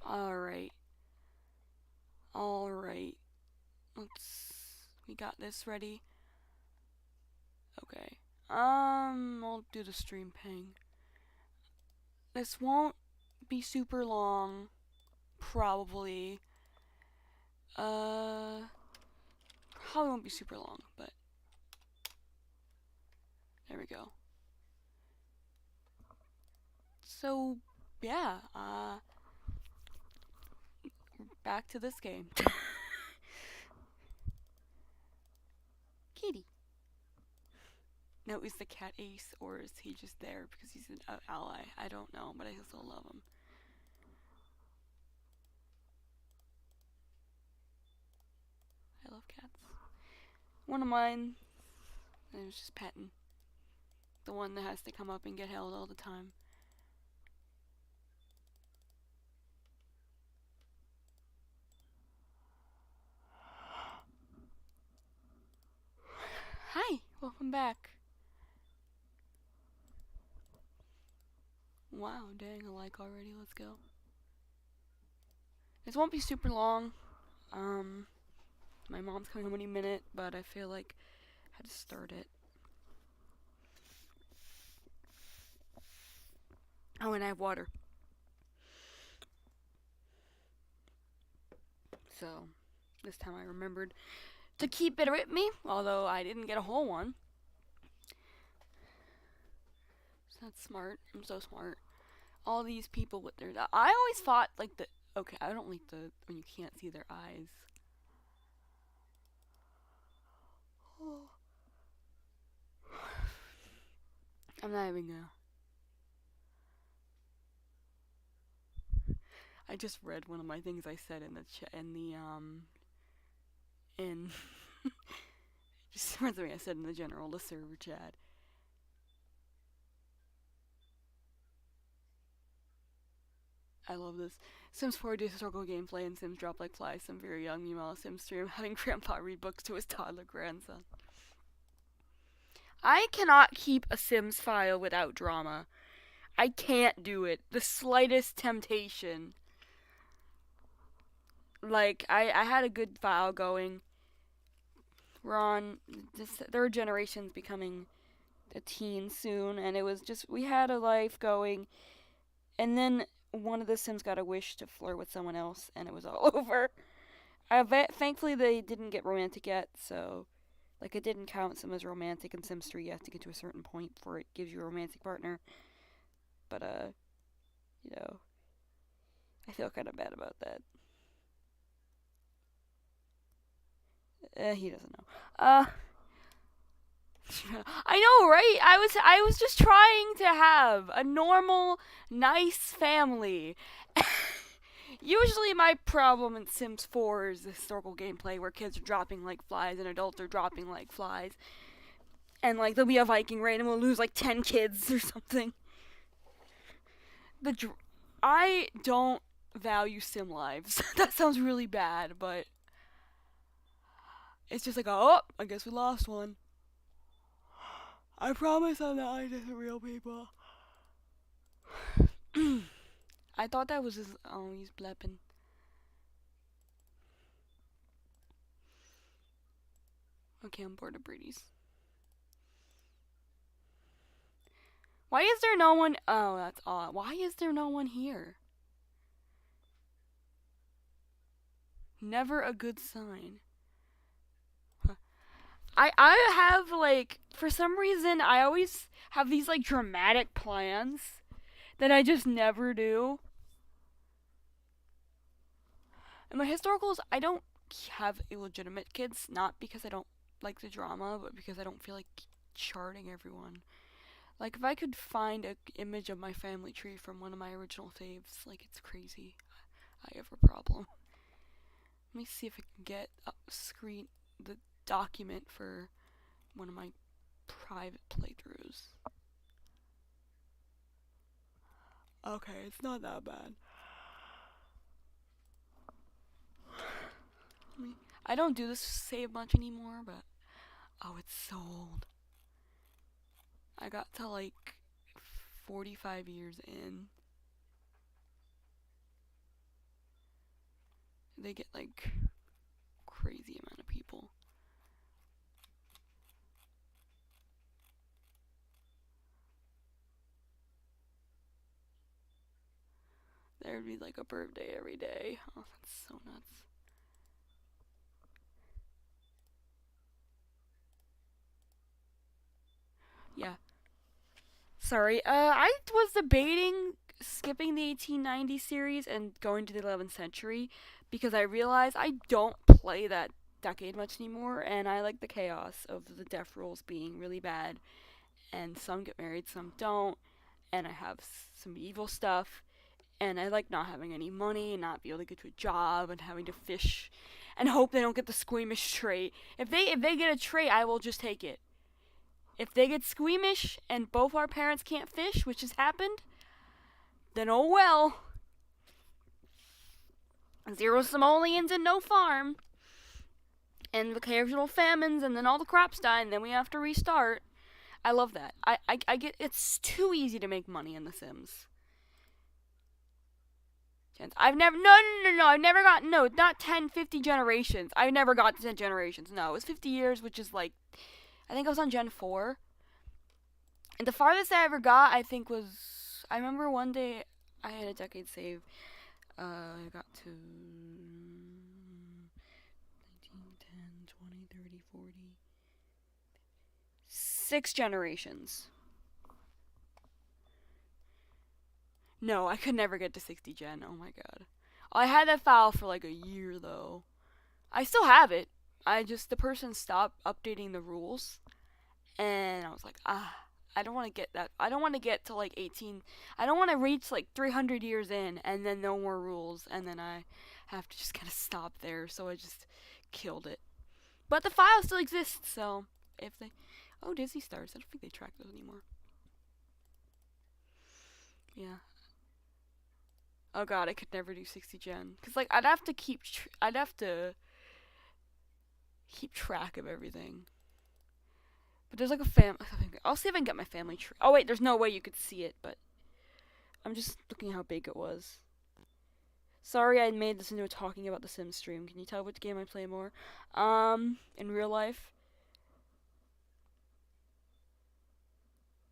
Alright. Alright. We got this ready. Okay. I'll do the stream ping. This won't be super long. Probably. Probably won't be super long, but there we go. So, yeah, back to this game. Kitty. Now, is the cat ace, or is he just there because he's an ally? I don't know, but I still love him. I love cats. One of mine, I was just petting. The one that has to come up and get held all the time. Hi, welcome back. Wow, dang, a like already. Let's go. This won't be super long. My mom's coming home any minute, but I feel like I had to start it. Oh, and I have water. So, this time I remembered to keep it with me, although I didn't get a whole one. So that's smart. I'm so smart. All these people with their... I always thought, like, the... Okay, I don't like the... when you can't see their eyes. Oh. I'm not even gonna... I just read one of my things I said in the in just something I said in the the server chat. I love this. Sims 4 do historical gameplay and Sims drop like flies. Some very young meanwhile Sims stream having grandpa read books to his toddler grandson. I cannot keep a Sims file without drama. I can't do it. The slightest temptation. Like, I had a good file going. We're on the third generation's becoming a teen soon, and it was just, we had a life going, and then one of the Sims got a wish to flirt with someone else, and it was all over. Thankfully, they didn't get romantic yet, so, like, it didn't count Sim as romantic in Sims 3. You have to get to a certain point before it gives you a romantic partner. But, you know, I feel kind of bad about that. He doesn't know. I know, right? I was just trying to have a normal, nice family. Usually my problem in Sims 4 is the historical gameplay where kids are dropping like flies and adults are dropping like flies. And like there'll be a Viking raid and we'll lose like 10 kids or something. I don't value sim lives. That sounds really bad, but it's just like, oh, I guess we lost one. I promise I'm not like this real people. I thought that was his. Oh, he's blepping. Okay, I'm bored of Brady's. Why is there no one? Oh, that's odd. Why is there no one here? Never a good sign. I have like for some reason I always have these like dramatic plans that I just never do. In my historicals, I don't have illegitimate kids, not because I don't like the drama, but because I don't feel like charting everyone. Like, if I could find an image of my family tree from one of my original saves, like, it's crazy. I have a problem. Let me see if I can get a screen the document for one of my private playthroughs. Okay, it's not that bad. I don't do this save much anymore, but oh, it's so old. I got to like 45 years in. they get like crazy amount of people. There'd be like a birthday every day. Oh, that's so nuts. Yeah. Sorry. I was debating skipping the 1890 series and going to the 11th century because I realized I don't play that decade much anymore, and I like the chaos of the death rules being really bad, and some get married, some don't, and I have some evil stuff, and I like not having any money and not be able to get to a job and having to fish and hope they don't get the squeamish trait. If they get a trait, I will just take it. If they get squeamish and both our parents can't fish, which has happened, then oh well. Zero simoleons and no farm. And occasional famines, and then all the crops die, and then we have to restart. I love that. I get it's too easy to make money in The Sims. I've never no I've never got no not 10, 50 generations. I've never got to 10 generations. No, it was 50 years, which is like I think I was on Gen 4. And the farthest I ever got, I think, was I remember one day I had a decade save. I got to 19, 10, 20, 30, 40. 6 generations. No, I could never get to 60 gen. Oh my god. I had that file for like a year though. I still have it. The person stopped updating the rules, and I was like, I don't want to get that. I don't want to get to like 18. I don't want to reach like 300 years in and then no more rules, and then I have to just kind of stop there. So I just killed it. But the file still exists, so if they. Oh, Disney Stars. I don't think they track those anymore. Yeah. Oh god, I could never do 60 gen because like I'd have to keep track of everything. But there's like a I'll see if I can get my family tree. Oh wait, there's no way you could see it, but I'm just looking how big it was. Sorry, I made this into a talking about the Sims stream. Can you tell which game I play more? In real life.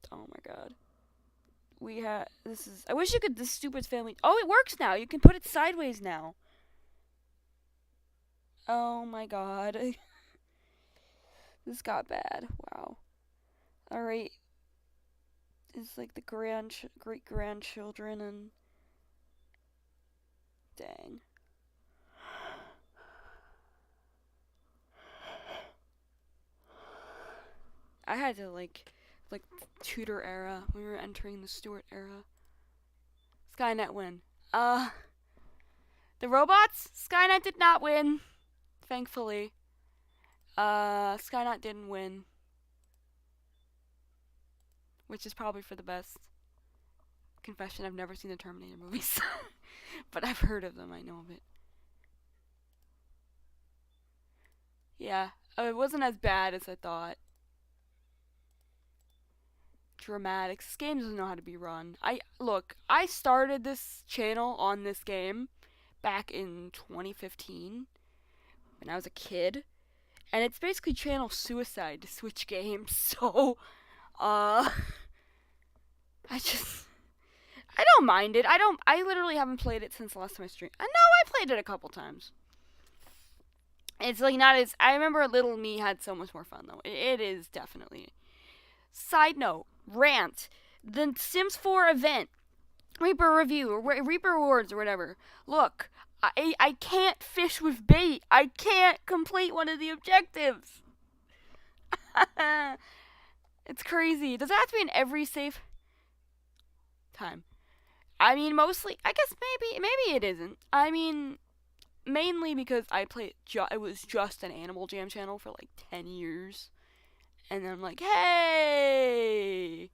Oh my god. I wish you could, this stupid family. Oh, it works now. You can put it sideways now. Oh my god. This got bad. Wow. Alright. It's like the great grandchildren and. Dang. I had to like Tudor era. We were entering the Stuart era. Skynet win. The robots? Skynet did not win. Thankfully. Skynet didn't win. Which is probably for the best. Confession, I've never seen the Terminator movies. But I've heard of them, I know of it. Yeah, it wasn't as bad as I thought. Dramatics. This game doesn't know how to be run. I started this channel on this game back in 2015 when I was a kid, and it's basically channel suicide to switch games. So, I don't mind it. I literally haven't played it since the last time I streamed. I know I played it a couple times. It's like not as I remember. Little me had so much more fun though. It is definitely. Side note, rant. The Sims 4 event, Reaper review, or Reaper rewards, or whatever. Look, I can't fish with bait. I can't complete one of the objectives. It's crazy. Does it have to be in every save time? I mean, mostly. I guess maybe it isn't. I mean, mainly because I played. It was just an Animal Jam channel for like 10 years. And then I'm like, hey,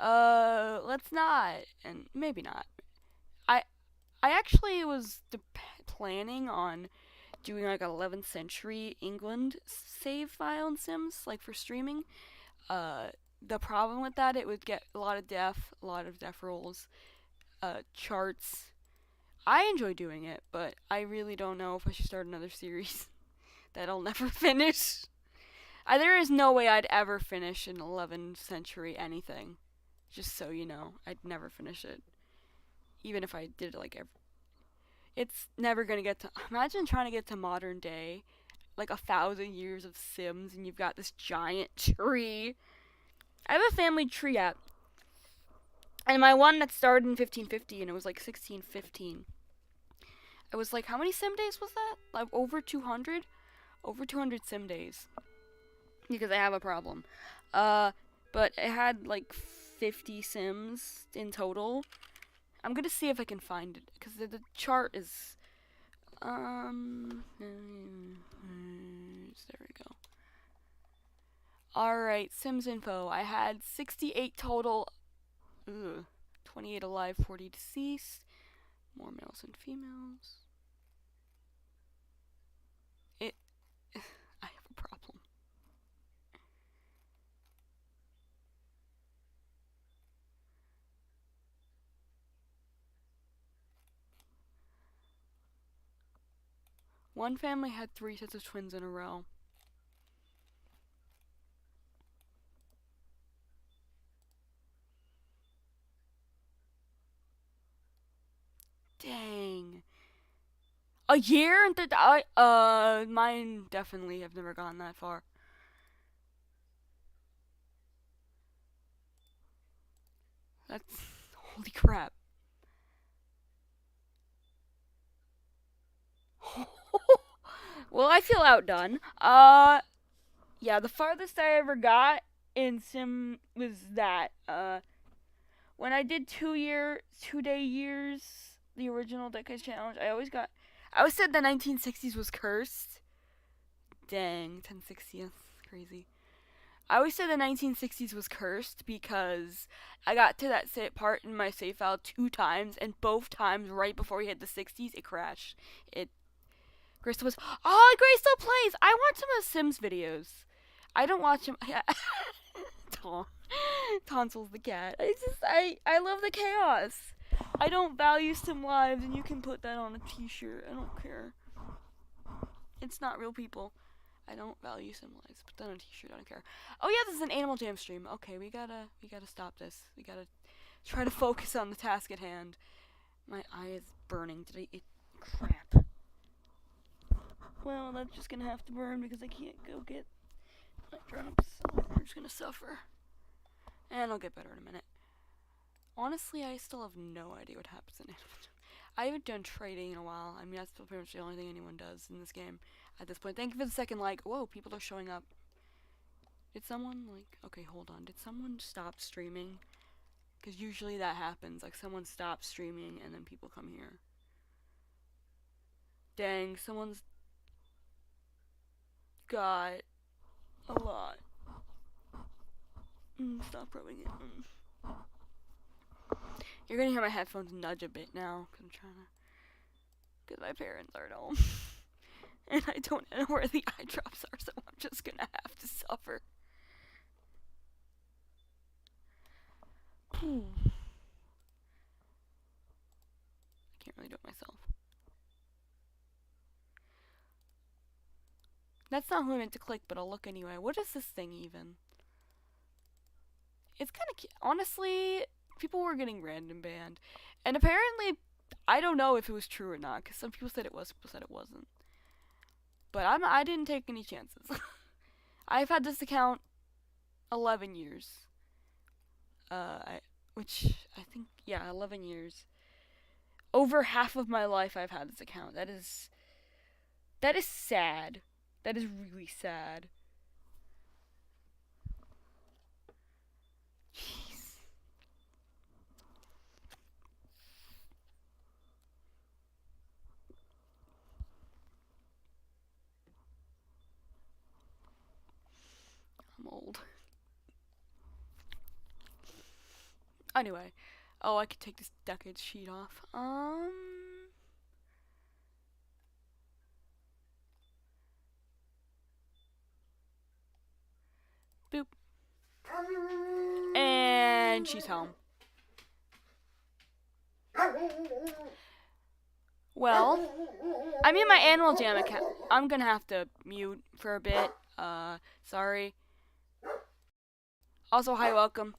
let's not, and maybe not. I actually was planning on doing like an 11th century England save file in Sims, like for streaming. The problem with that, it would get a lot of death rolls, charts. I enjoy doing it, but I really don't know if I should start another series that I'll never finish. There is no way I'd ever finish an 11th century anything. Just so you know, I'd never finish it. Even if I did it like every. It's never gonna get to. Imagine trying to get to modern day, like 1,000 years of Sims, and you've got this giant tree. I have a family tree app, and my one that started in 1550, and it was like 1615. I was like, how many sim days was that? Like over 200? Over 200 sim days. Because I have a problem. But it had like 50 sims in total. I'm gonna see if I can find it, because the chart is, there we go. Alright, Sims info. I had 68 total, 28 alive, 40 deceased, more males than females. I have a problem. One family had 3 sets of twins in a row. Dang. A year? Mine definitely have never gone that far. That's, holy crap. Well, I feel outdone. Yeah, the farthest I ever got in Sim was that. When I did 2-day years, the original Decades Challenge, I always said the 1960s was cursed. Dang, 1060, that's crazy. I always said the 1960s was cursed because I got to that part in my save file 2 times, and both times right before we hit the 60s, it crashed. Grace was, oh, Grace still plays. I watch some of Sims videos. I don't watch him. Tonsils the cat. I love the chaos. I don't value Sim lives, and you can put that on a t-shirt. I don't care. It's not real people. I don't value Sim lives. Put that on a t-shirt. I don't care. Oh yeah, this is an Animal Jam stream. Okay, we gotta stop this. We gotta try to focus on the task at hand. My eye is burning. Did I eat crap? Well, that's just gonna have to burn because I can't go get my drops. So I'm just gonna suffer. And I'll get better in a minute. Honestly, I still have no idea what happens in Animal Jam. I haven't done trading in a while. I mean, that's pretty much the only thing anyone does in this game at this point. Thank you for the second like. Whoa, people are showing up. Did someone, okay, hold on. Did someone stop streaming? Because usually that happens. Like, someone stops streaming and then people come here. Dang, someone's got a lot. Stop rubbing it. You're gonna hear my headphones nudge a bit now, because I'm trying to. Because my parents are at home. And I don't know where the eye drops are, so I'm just gonna have to suffer. I can't really do it myself. That's not who I meant to click, but I'll look anyway. What is this thing even? It's kind of cute. Honestly, people were getting random banned. And apparently, I don't know if it was true or not, because some people said it was, people said it wasn't. But I didn't take any chances. I've had this account 11 years. Which I think, yeah, 11 years. Over half of my life I've had this account. That is sad. That is really sad. Jeez. I'm old. Anyway. Oh, I could take this decades sheet off. Boop. And she's home. Well, I'm in my Animal Jam account. I'm gonna have to mute for a bit. Sorry. Also, hi, welcome.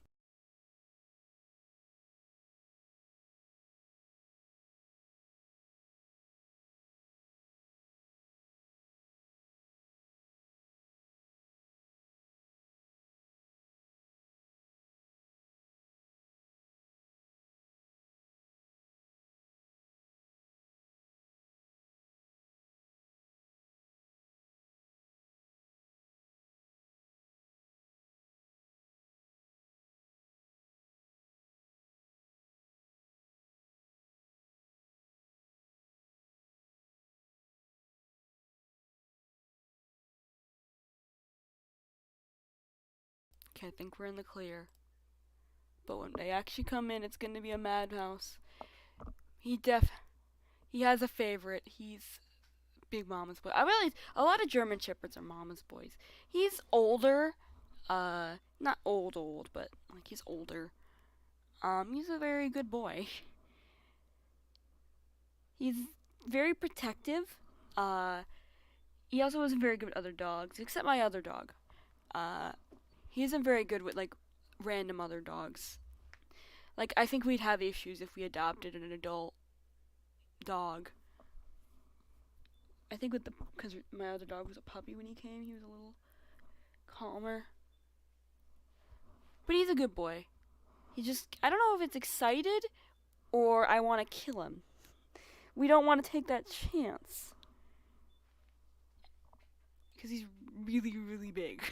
Okay, I think we're in the clear. But when they actually come in, it's gonna be a madhouse. He def he has a favorite. He's Big Mama's boy. I realize a lot of German shepherds are Mama's boys. He's older. Not old, but like he's older. He's a very good boy. He's very protective. Uh, he also isn't very good with other dogs, except my other dog. Uh, he isn't very good with like random other dogs. Like I think we'd have issues if we adopted an adult dog. I think with the because my other dog was a puppy when he came, he was a little calmer. But he's a good boy. He just I don't know if it's excited or I want to kill him. We don't want to take that chance because he's really big.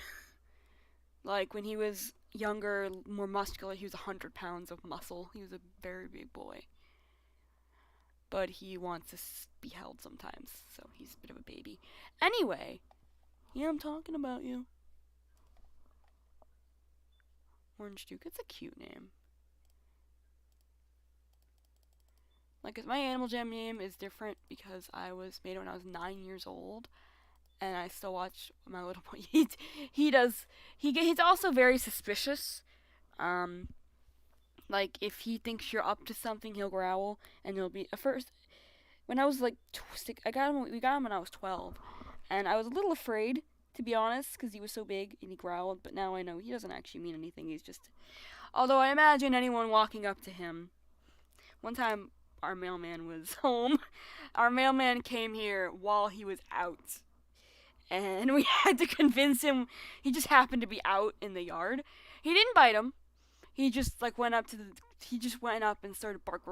Like when he was younger, more muscular, he was 100 pounds of muscle. He was a very big boy. But he wants to be held sometimes, so he's a bit of a baby. Anyway, yeah, I'm talking about you. Orange Duke, it's a cute name. Like, my Animal Jam name is different because I was made it when I was 9 years old, and I still watch My Little Pony. He's also very suspicious. Um, like if he thinks you're up to something, he'll growl, and he'll be at first. When I was like, I got him. We got him when I was 12, and I was a little afraid to be honest, because he was so big and he growled. But now I know he doesn't actually mean anything. He's just. Although I imagine anyone walking up to him. One time, our mailman was home. Our mailman came here while he was out, and we had to convince him. He just happened to be out in the yard. He didn't bite him. He just like went up to the. He just went up and started bark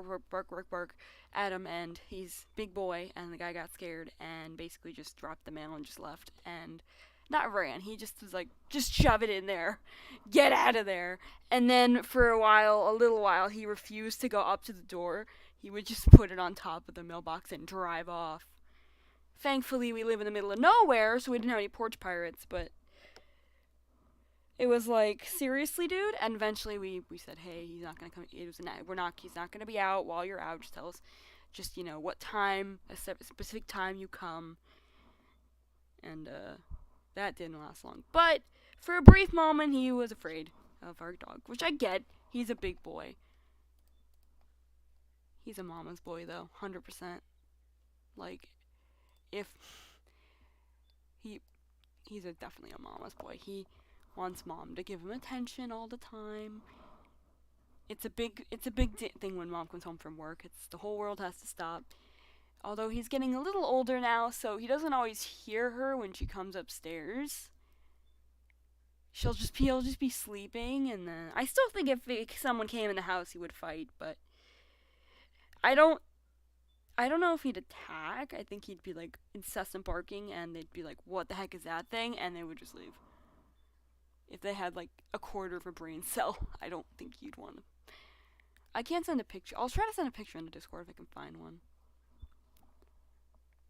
at him, and he's big boy, and the guy got scared and basically just dropped the mail and just left and not ran. He just was like, just shove it in there, get out of there. And then for a little while, he refused to go up to the door. He would just put it on top of the mailbox and drive off. Thankfully, we live in the middle of nowhere, so we didn't have any porch pirates, but it was like, seriously, dude? And eventually we said, hey, he's not gonna come. He's not gonna be out while you're out. Just tell us, what time, a specific time you come. And, that didn't last long. But for a brief moment, he was afraid of our dog, which I get. He's a big boy. He's a mama's boy, though, 100%. Like, if he's definitely a mama's boy. He wants mom to give him attention all the time. It's a big thing when mom comes home from work. It's the whole world has to stop. Although he's getting a little older now, so he doesn't always hear her when she comes upstairs. He'll just be sleeping, and then I still think if someone came in the house, he would fight, but I don't know if he'd attack. I think he'd be like incessant barking, and they'd be like, "What the heck is that thing?" And they would just leave. If they had like a quarter of a brain cell, I don't think you'd want to. I can't send a picture. I'll try to send a picture in the Discord if I can find one.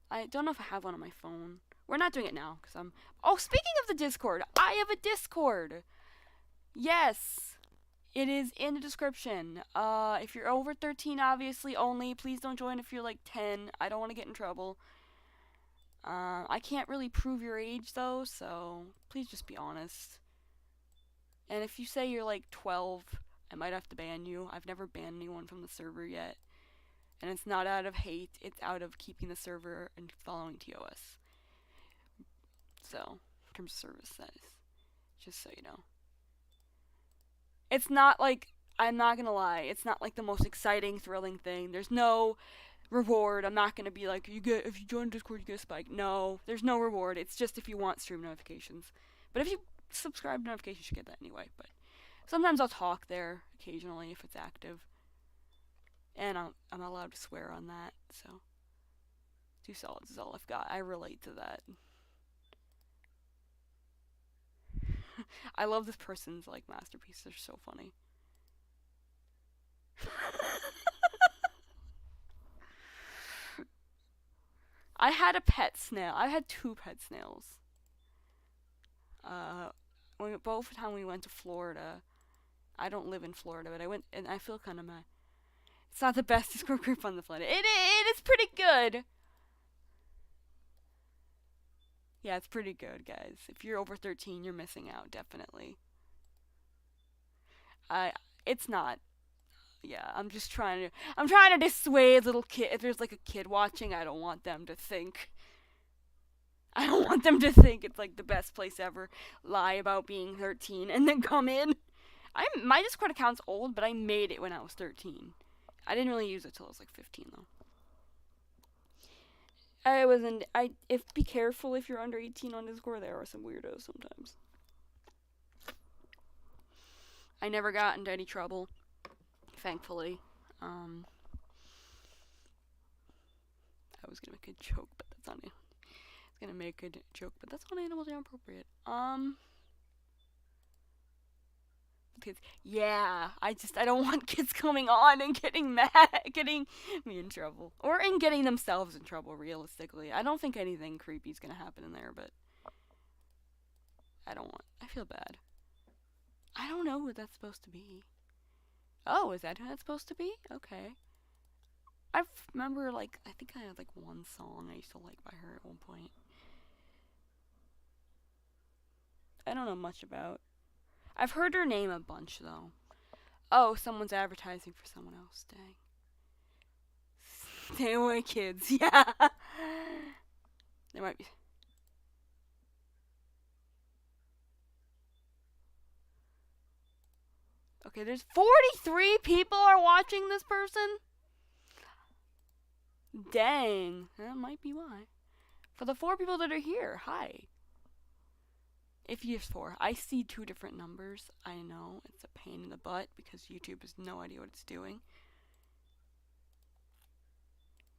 I don't know if I have one on my phone. We're not doing it now because I'm. Oh, speaking of the Discord, I have a Discord. Yes, it is in the description. If you're over 13, obviously only. Please don't join if you're like 10. I don't want to get in trouble. I can't really prove your age though, so please just be honest. And if you say you're like 12, I might have to ban you. I've never banned anyone from the server yet. And it's not out of hate, it's out of keeping the server and following TOS. So, in terms of service size, just so you know. It's not like, I'm not gonna lie, it's not like the most exciting, thrilling thing. There's no reward. I'm not gonna be like, if you join Discord, you get a spike. No, there's no reward. It's just if you want stream notifications. But if you subscribe to notifications, you get that anyway. But sometimes I'll talk there occasionally if it's active. And I'm allowed to swear on that, so 2 solids is all I've got. I relate to that. I love this person's like masterpieces. They're so funny. I had a pet snail. I had 2 pet snails. Both the time we went to Florida. I don't live in Florida, but I went, and I feel kind of mad. It's not the best Discord group on the planet. It is pretty good. Yeah, it's pretty good, guys. If you're over 13, you're missing out, definitely. It's not. Yeah, I'm trying to dissuade little kid. If there's like a kid watching, I don't want them to think it's like the best place ever. Lie about being 13 and then come in. My Discord account's old, but I made it when I was 13. I didn't really use it till I was like 15 though. Be careful if you're under 18 on Discord. There are some weirdos sometimes. I never got into any trouble, thankfully. I was gonna make a joke, but that's not it. I was gonna make a joke, but that's on Animals Are Inappropriate. Kids. Yeah, I don't want kids coming on and getting mad, getting me in trouble, or in getting themselves in trouble. Realistically, I don't think anything creepy is gonna happen in there, but I feel bad. I don't know who that's supposed to be. Oh, is that who that's supposed to be? Okay. I remember, like, I think I had like one song I used to like by her at one point. I don't know much about. I've heard her name a bunch, though. Oh, someone's advertising for someone else. Dang. Stay away, kids. Yeah. There might be. Okay, there's 43 people are watching this person? Dang. That might be why. For the 4 people that are here, hi. If you have 4, I see 2 different numbers. I know it's a pain in the butt because YouTube has no idea what it's doing.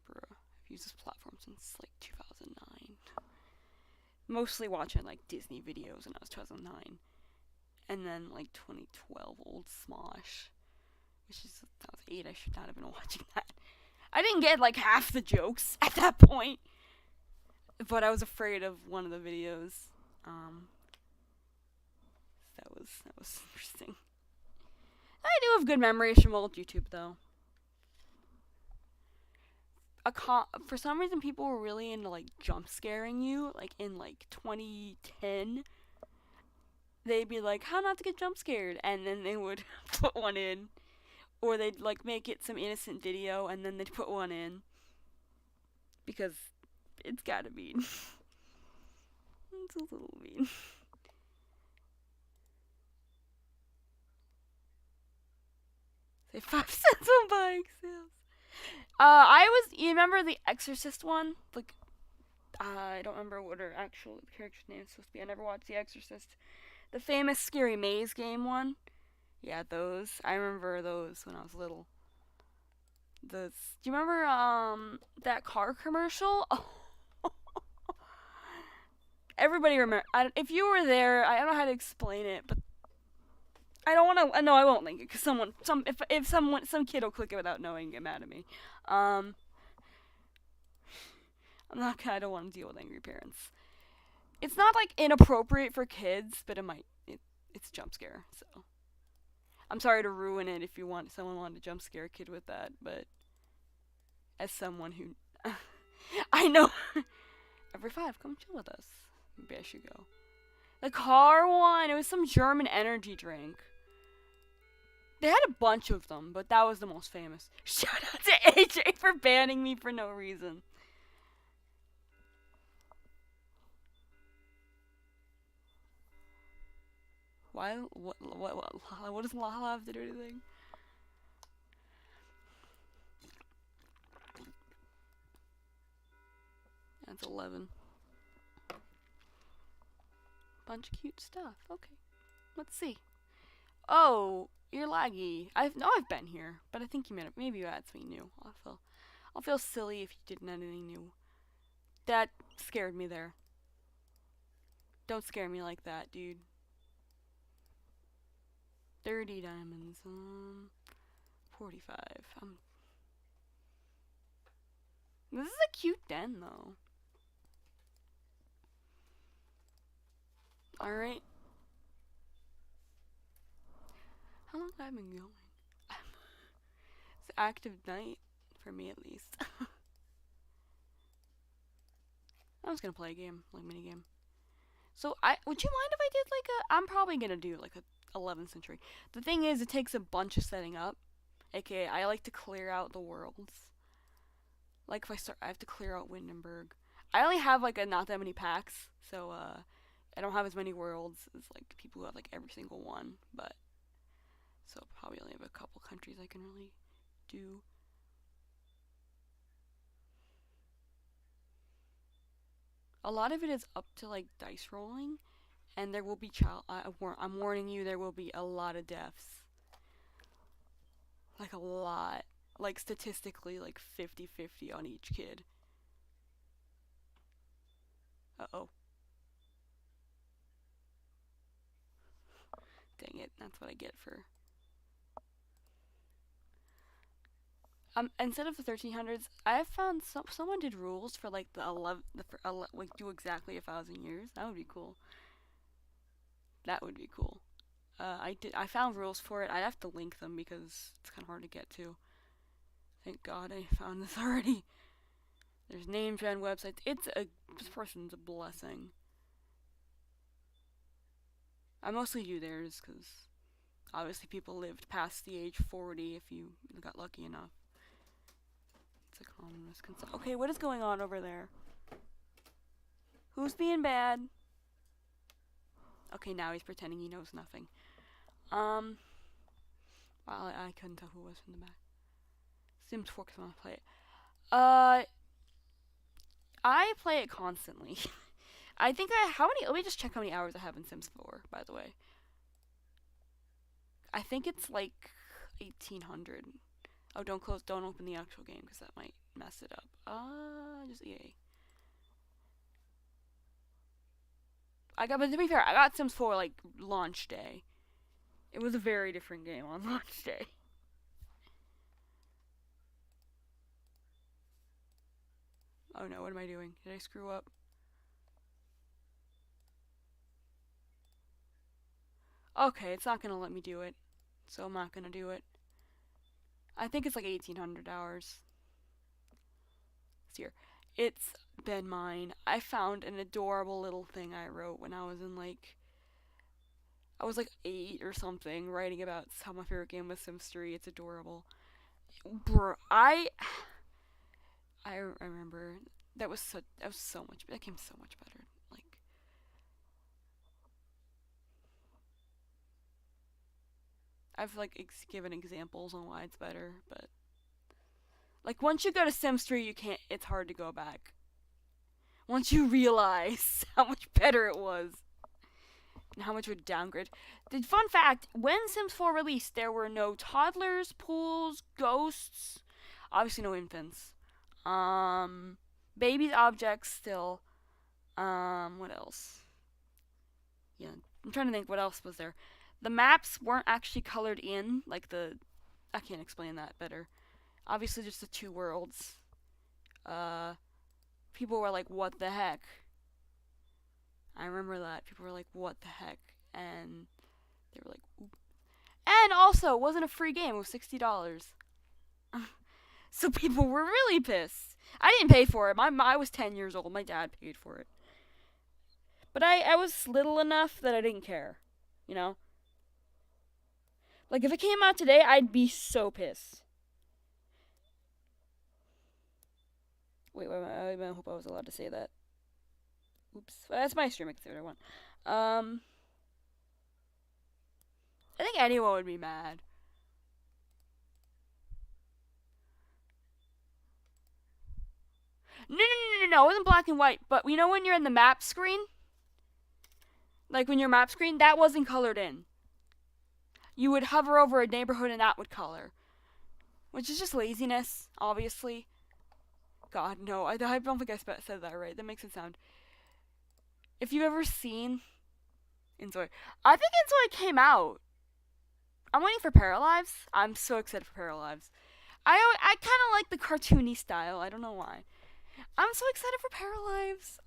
Bruh, I've used this platform since like 2009. Mostly watching like Disney videos when I was 2009. And then like 2012 old Smosh, which is 2008. I should not have been watching that. I didn't get like half the jokes at that point, but I was afraid of one of the videos. That was interesting. I do have good memories from old YouTube though. For some reason, people were really into like jump scaring you. Like in like 2010, they'd be like, "How not to get jump scared," and then they would put one in, or they'd like make it some innocent video and then they'd put one in because it's gotta be. It's a little mean. Say 5 cents on buying sales. You remember the Exorcist one? Like, I don't remember what her actual character's name is supposed to be. I never watched The Exorcist. The famous Scary Maze game one. Yeah, those. I remember those when I was little. Do you remember, that car commercial? Everybody remember. If you were there, I don't know how to explain it, but I don't want to. No, I won't link it because some kid will click it without knowing and get mad at me. I don't want to deal with angry parents. It's not like inappropriate for kids, but it's jump scare. So I'm sorry to ruin it if someone wanted to jump scare a kid with that, but as someone who I know every 5, come chill with us. Maybe I should go. The car one, it was some German energy drink. They had a bunch of them, but that was the most famous. Shout out to AJ for banning me for no reason. Why? What does Lala have to do anything? That's 11. Bunch of cute stuff. Okay, let's see. Oh, you're laggy. I've been here, but I think you meant maybe you add something new. I'll feel silly if you didn't add anything new. That scared me there. Don't scare me like that, dude. 30 diamonds. 45. This is a cute den, though. Alright. How long have I been going? It's active night, for me at least. I'm just gonna play a game, like mini game. So would you mind if I did like a? I'm probably gonna do like a 11th century. The thing is, it takes a bunch of setting up. AKA, I like to clear out the worlds. Like if I have to clear out Windenburg. I only have like not that many packs, so I don't have as many worlds as like people who have like every single one. But so probably only have a couple countries I can really do. A lot of it is up to like dice rolling, and there will be I'm warning you, there will be a lot of deaths. Like a lot. Like statistically, like 50-50 on each kid. Uh-oh. Dang it, that's what I get for... instead of the 1300s, I have found someone did rules for like the 11, like do exactly 1,000 years. That would be cool. That would be cool. I found rules for it. I'd have to link them because it's kind of hard to get to. Thank God I found this already. There's name gen websites. This person's a blessing. I mostly do theirs because obviously people lived past the age 40 if you got lucky enough. It's a common misconception. Okay, what is going on over there? Who's being bad? Okay, now he's pretending he knows nothing. Well, I couldn't tell who was in the back. Sims 4 because I want to play it. I play it constantly. I think let me just check how many hours I have in Sims 4, by the way. I think it's like 1,800. Oh, don't open the actual game because that might mess it up. Just EA. But to be fair, I got Sims 4 like launch day. It was a very different game on launch day. Oh no, what am I doing? Did I screw up? Okay, it's not gonna let me do it. So I'm not gonna do it. I think it's like 1,800 hours. It's here. It's been mine. I found an adorable little thing I wrote when I was I was like 8 or something, writing about how my favorite game was Sims 3. It's adorable. Bro, I remember that that game's so much better. Like I've like given examples on why it's better, but like once you go to Sims 3, it's hard to go back. Once you realize how much better it was and how much of a downgrade. The fun fact, when Sims 4 released, there were no toddlers, pools, ghosts, obviously no infants. Babies, objects still. What else? Yeah, I'm trying to think what else was there. The maps weren't actually colored in, I can't explain that better. Obviously just the two worlds. People were like, what the heck? I remember that. People were like, what the heck? And they were like, oop. And also, it wasn't a free game. It was $60. So people were really pissed. I didn't pay for it. I was 10 years old. My dad paid for it. But I was little enough that I didn't care. You know? Like, if it came out today, I'd be so pissed. Wait, I hope I was allowed to say that. Oops. That's my stream. I can say what I want. I think anyone would be mad. No, it wasn't black and white. But you know when you're in the map screen? Like when your map screen, that wasn't colored in. You would hover over a neighborhood and that would color. Which is just laziness, obviously. God, no. I don't think I said that right. That makes it sound. If you've ever seen Inzoid, I think Inzoid came out. I'm waiting for Paralives. I'm so excited for Paralives. I kind of like the cartoony style. I don't know why. I'm so excited for Paralives.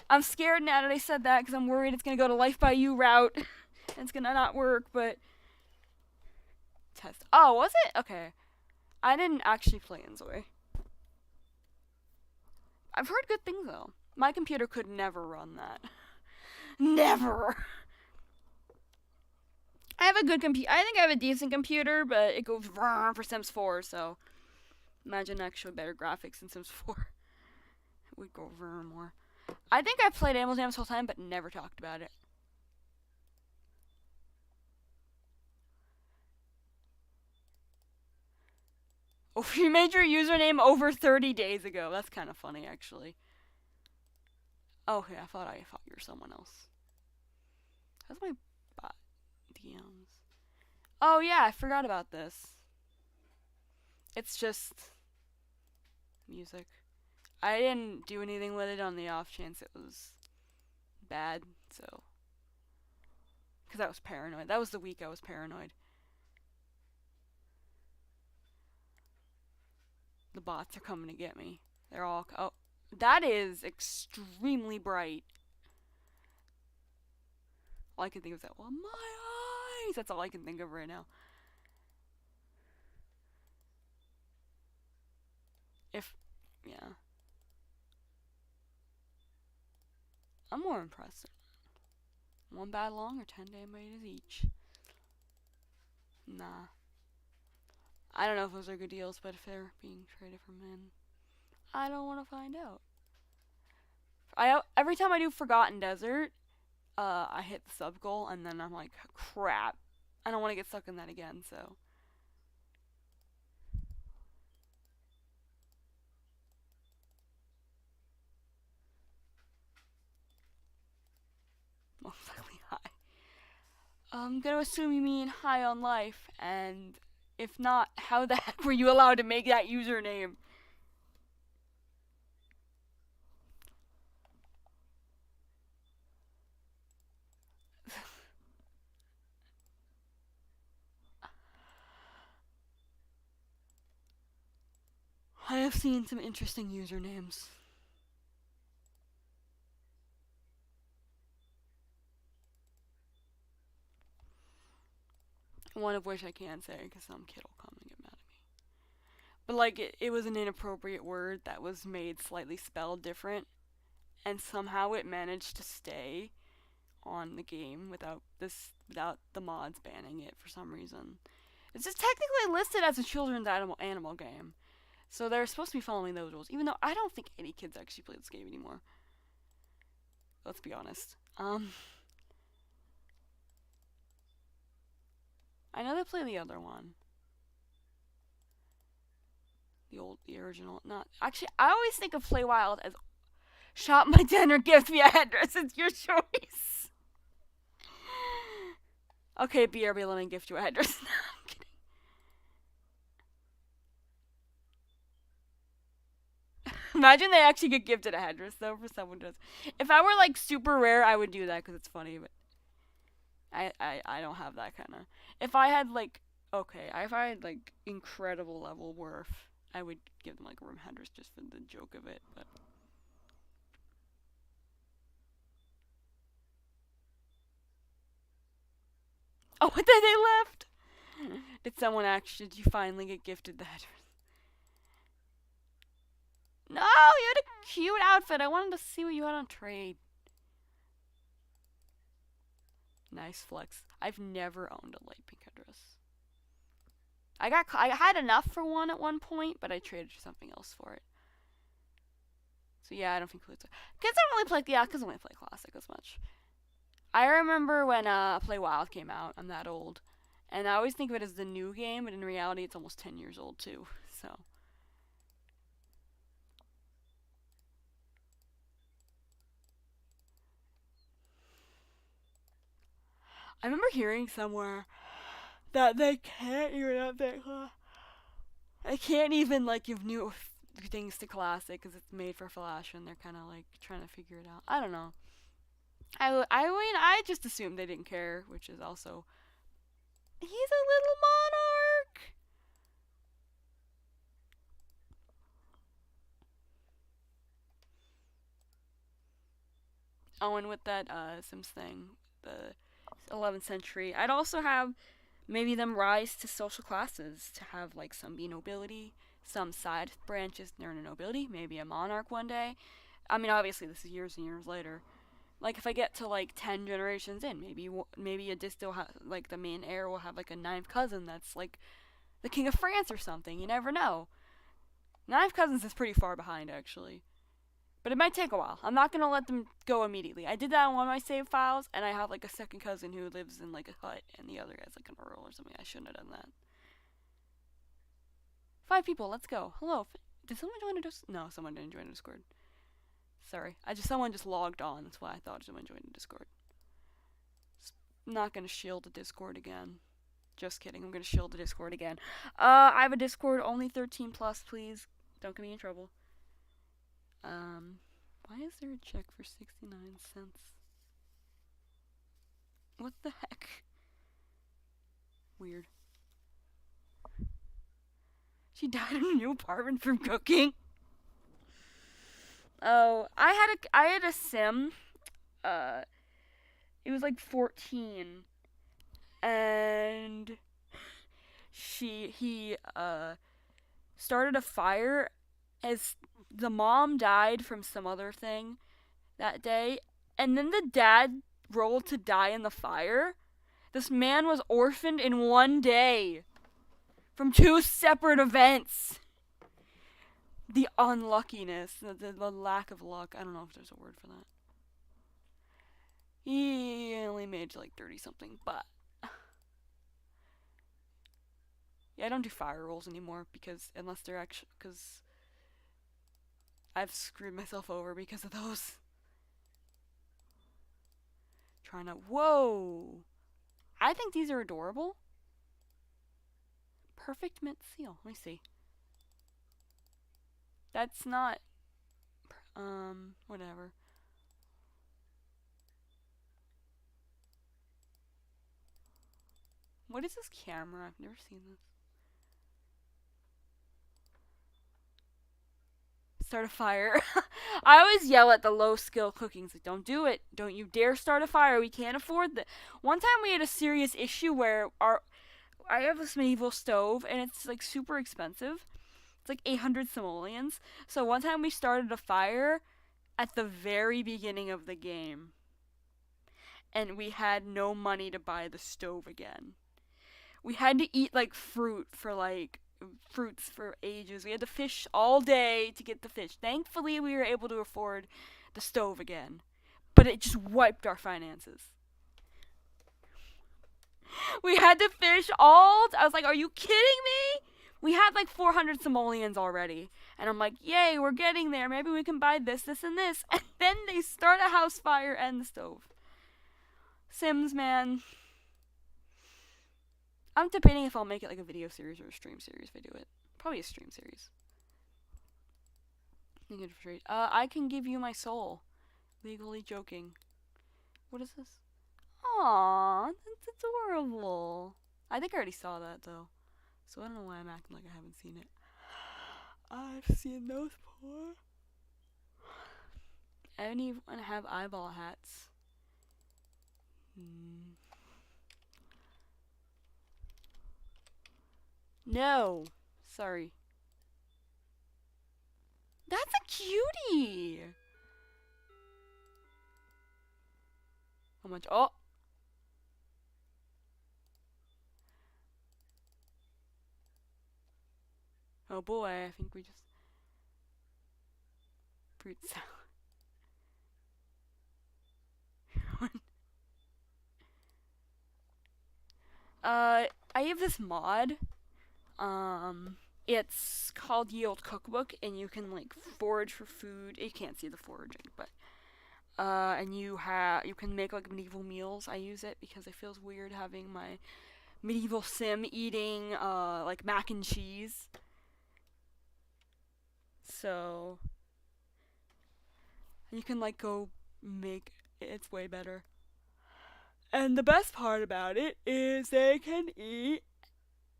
I'm scared now that I said that because I'm worried it's gonna go to Life by You route. And it's gonna not work, but test. Oh, was it? Okay. I didn't actually play Inzoi. I've heard good things though. My computer could never run that. Never. I have a good computer. I think I have a decent computer, but it goes for Sims 4, so imagine actually better graphics in Sims 4. It would go more. I think I've played Animal Jam this whole time, but never talked about it. Oh, you made your username over 30 days ago. That's kind of funny, actually. Okay, I thought you were someone else. How's my bot DMs? Oh yeah, I forgot about this. It's just music. I didn't do anything with it on the off chance it was bad, so. Because I was paranoid. That was the week I was paranoid. The bots are coming to get me. They're all. Oh, that is extremely bright. All I can think of is that. Well, my eyes! That's all I can think of right now. Yeah. I'm more impressed. One bad long or 10-day betas each. Nah. I don't know if those are good deals, but if they're being traded for men, I don't want to find out. Every time I do Forgotten Desert, I hit the sub goal, and then I'm like, crap. I don't want to get stuck in that again, so. Most likely high. I'm gonna assume you mean high on life, and if not, how the heck were you allowed to make that username? I have seen some interesting usernames. One of which I can't say because some kid will come and get mad at me. But like, it was an inappropriate word that was made slightly spelled different, and somehow it managed to stay on the game without the mods banning it for some reason. It's just technically listed as a children's animal game, so they're supposed to be following those rules. Even though I don't think any kids actually play this game anymore. Let's be honest. I know they play the other one. The original. Not actually. I always think of Play Wild as shop my dinner, gift me a address. It's your choice. Okay, BRB, let me gift you a address. No, I'm kidding. Imagine they actually get gifted a address though for someone does. If I were like super rare, I would do that because it's funny, but I don't have that kind of. If I had like if I had like incredible level worth, I would give them like a room address just for the joke of it, but. Oh, then they left. Did someone actually? Did you finally get gifted the address? No, you had a cute outfit. I wanted to see what you had on trade. Nice flex. I've never owned a light pink headdress. I had enough for one at one point, but I traded something else for it. So yeah, I don't think kids don't really play. Yeah, kids don't really play Classic as much. I remember when Play Wild came out. I'm that old, and I always think of it as the new game, but in reality, it's almost 10 years old too. So. I remember hearing somewhere that they can't even update. I can't even like give new things to Classic because it's made for Flash, and they're kind of like trying to figure it out. I don't know. I just assumed they didn't care, which is also. He's a little monarch. Oh, and with that Sims thing, the 11th century, I'd also have maybe them rise to social classes to have like some be nobility, some side branches near nobility, maybe a monarch one day. I mean, obviously this is years and years later. Like if I get to like 10 generations in, maybe a disto like the main heir will have like a ninth cousin that's like the king of France or something. You never know. Ninth cousins is pretty far behind actually. But it might take a while. I'm not gonna let them go immediately. I did that on one of my save files, and I have like a second cousin who lives in like a hut, and the other guy's like an earl or something. I shouldn't have done that. 5 people, let's go. Hello. Did someone join a Discord? No, someone didn't join a Discord. Sorry. Someone just logged on. That's why I thought someone joined a Discord. Not gonna shield the Discord again. Just kidding. I'm gonna shield the Discord again. I have a Discord, only 13 plus, please. Don't get me in trouble. Why is there a check for 69 cents? What the heck? Weird. She died in a new apartment from cooking. Oh, I had a sim. It was like 14, and he started a fire as the mom died from some other thing that day, and then the dad rolled to die in the fire. This man was orphaned in one day from 2 separate events. The unluckiness, the lack of luck. I don't know if there's a word for that. He only made like 30 something, but yeah, I don't do fire rolls anymore because unless they're actually because I've screwed myself over because of those. Trying to whoa. I think these are adorable. Perfect mint seal. Let me see. That's not whatever. What is this camera? I've never seen this. Start a fire. I always yell at the low skill cooking. Like, don't do it. Don't you dare start a fire. We can't afford that. One time we had a serious issue where I have this medieval stove and it's like super expensive. It's like 800 simoleons. So one time we started a fire at the very beginning of the game. And we had no money to buy the stove again. We had to eat like fruits for ages. We had to fish all day to get the fish. Thankfully, we were able to afford the stove again. But it just wiped our finances. We had to fish I was like, are you kidding me? We had like 400 simoleons already. And I'm like, yay, we're getting there. Maybe we can buy this, this, and this. And then they start a house fire and the stove. Sims, man. I'm debating if I'll make it like a video series or a stream series if I do it. Probably a stream series. I can give you my soul. Legally joking. What is this? Aww, that's adorable. I think I already saw that though. So I don't know why I'm acting like I haven't seen it. I've seen those before. Anyone have eyeball hats? No. Sorry. That's a cutie. How much? Oh. Oh boy, I think we just fruit salad. I have this mod. Um, it's called Yield Cookbook, and you can like forage for food. You can't see the foraging, but and you can make like medieval meals. I use it because it feels weird having my medieval sim eating like mac and cheese. So you can like go make it's way better. And the best part about it is they can eat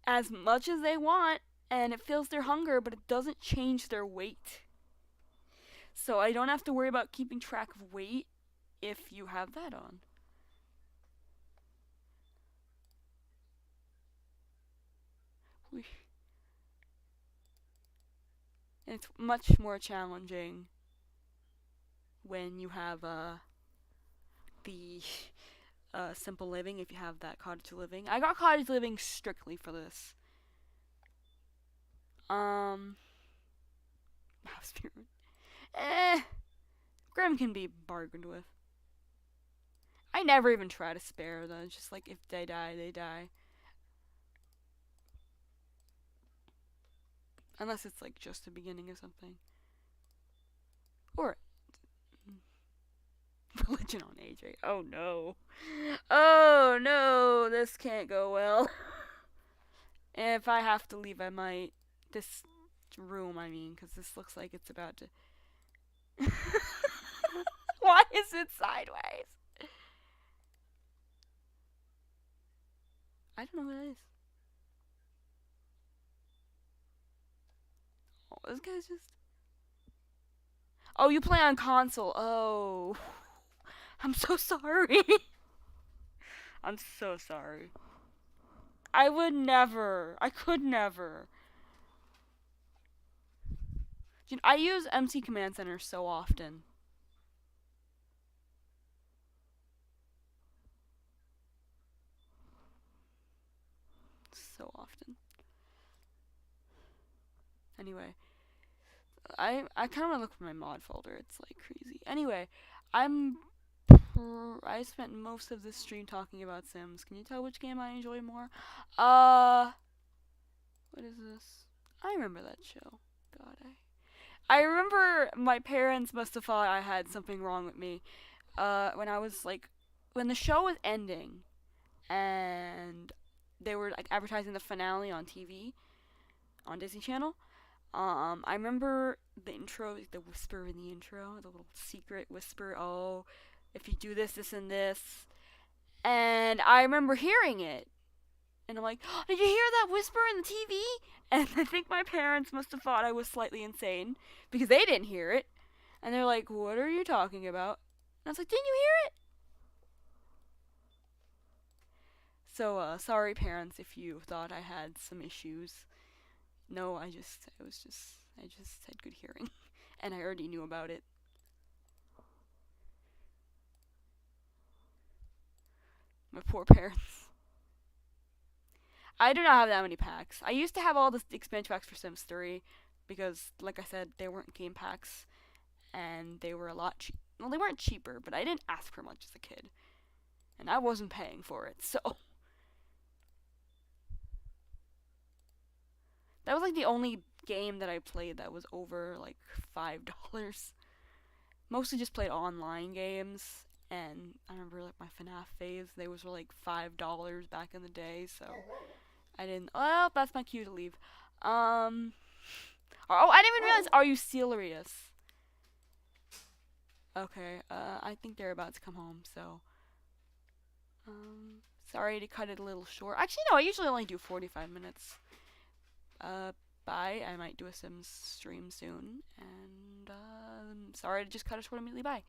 as much as they want and it fills their hunger, but it doesn't change their weight. So I don't have to worry about keeping track of weight if you have that on. And it's much more challenging when you have the simple living, if you have that cottage living. I got cottage living strictly for this. Mouse pyramid. Grim can be bargained with. I never even try to spare them. It's just like if they die, they die. Unless it's like just the beginning of something. Or religion on AJ. Oh no. Oh no, this can't go well. If I have to leave, I might. This room, I mean, because this looks like it's about to. Why is it sideways? I don't know what it is. Oh, this guy's just. Oh, you play on console. Oh. I'm so sorry. I'm so sorry. I would never. I could never. I use MC Command Center so often. So often. Anyway, I kind of want to look for my mod folder. It's like crazy. Anyway, I spent most of this stream talking about Sims. Can you tell which game I enjoy more? What is this? I remember that show. God, I remember my parents must have thought I had something wrong with me. When I was like, when the show was ending, and they were like advertising the finale on TV, on Disney Channel. I remember the intro, the whisper in the intro, the little secret whisper. Oh, if you do this, this, and this, and I remember hearing it, and I'm like, oh, did you hear that whisper in the TV? And I think my parents must have thought I was slightly insane because they didn't hear it, and they're like, "What are you talking about?" And I was like, "Didn't you hear it?" So, sorry, parents, if you thought I had some issues. No, I just had good hearing, and I already knew about it. My poor parents. I do not have that many packs. I used to have all the expansion packs for Sims 3 because, like I said, they weren't game packs, and they were a lot cheap. Well, they weren't cheaper, but I didn't ask for much as a kid, and I wasn't paying for it, so that was like the only game that I played that was over like $5. Mostly just played online games, and I remember like my FNAF phase. They was like $5 back in the day, so I didn't. Well, that's my cue to leave. Oh, I didn't even realize. Are you serious? Okay. I think they're about to come home, so. Sorry to cut it a little short. Actually, no. I usually only do 45 minutes. Bye. I might do a Sims stream soon, and sorry to just cut it short immediately. Bye.